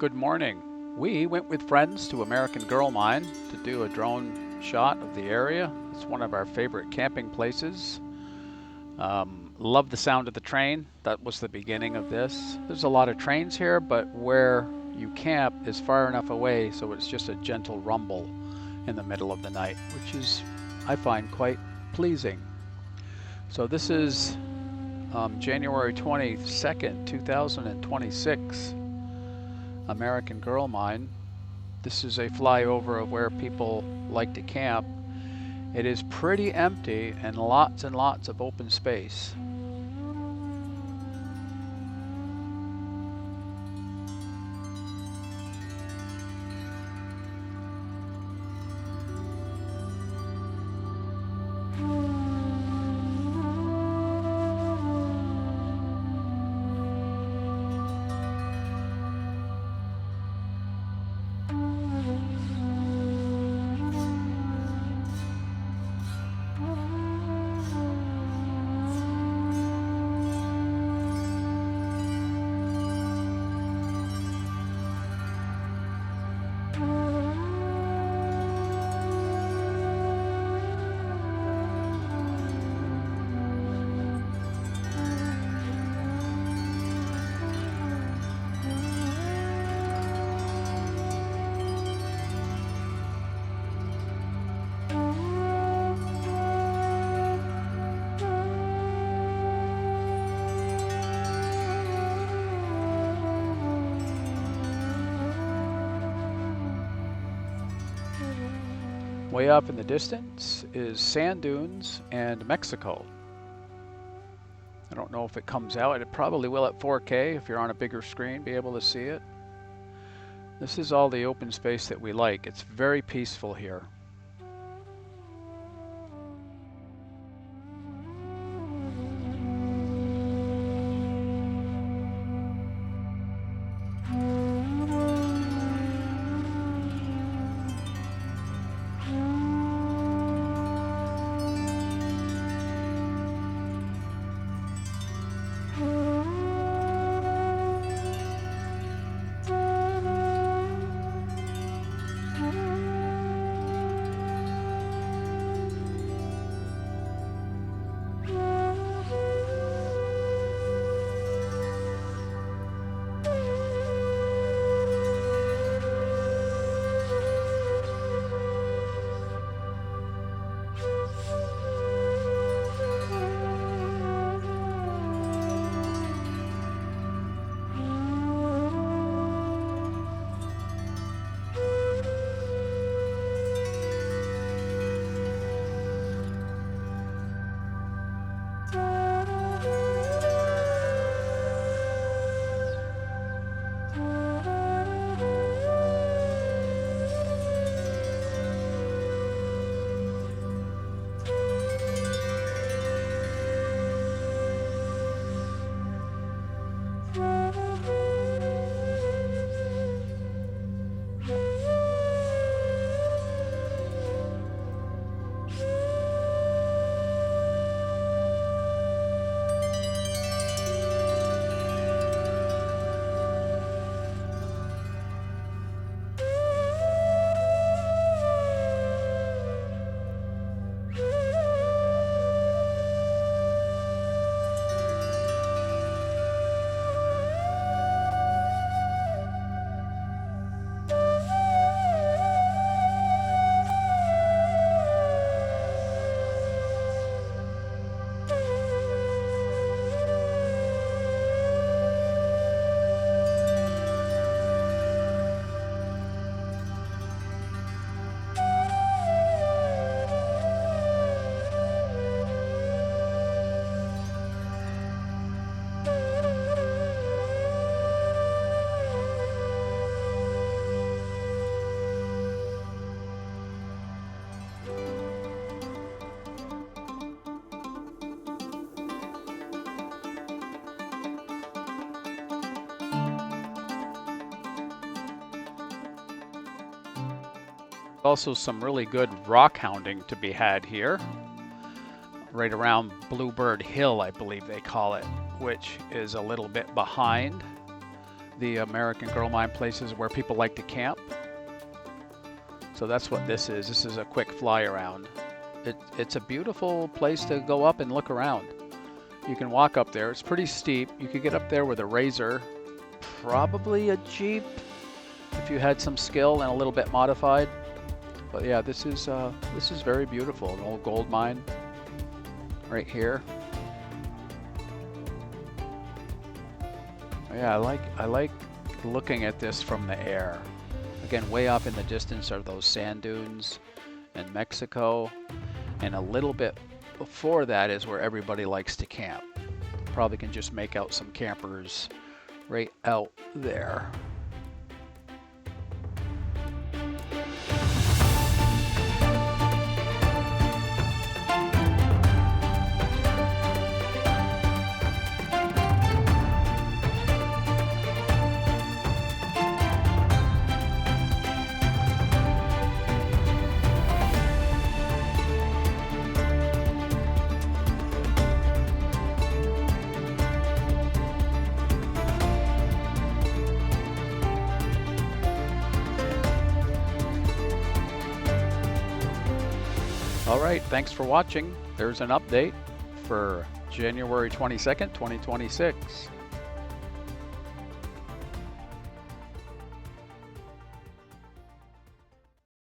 Good morning. We went with friends to American Girl Mine to do a drone shot of the area. It's one of our favorite camping places. Love the sound of the train. That was the beginning of this. There's a lot of trains here, but where you camp is far enough away so it's just a gentle rumble in the middle of the night, which is, I find, quite pleasing. So this is January 22nd, 2026. American Girl Mine. This is a flyover of where people like to camp. It is pretty empty and lots of open space. Way up in the distance is sand dunes and Mexico. I don't know if it comes out. It probably will at 4K if you're on a bigger screen, be able to see it. This is all the open space that we like. It's very peaceful here. Also some really good rock hounding to be had here, right around Bluebird Hill, I believe they call it, which is a little bit behind the American Girl Mine places where people like to camp. So that's what this is. This is a quick fly around. It's a beautiful place to go up and look around. You can walk up there. It's pretty steep. You could get up there with a razor, probably a Jeep if you had some skill and a little bit modified. But yeah, this is very beautiful. An old gold mine right here. Yeah, I like looking at this from the air. Again, way off in the distance are those sand dunes in Mexico, and a little bit before that is where everybody likes to camp. Probably can just make out some campers right out there. All right, thanks for watching. There's an update for January 22nd, 2026.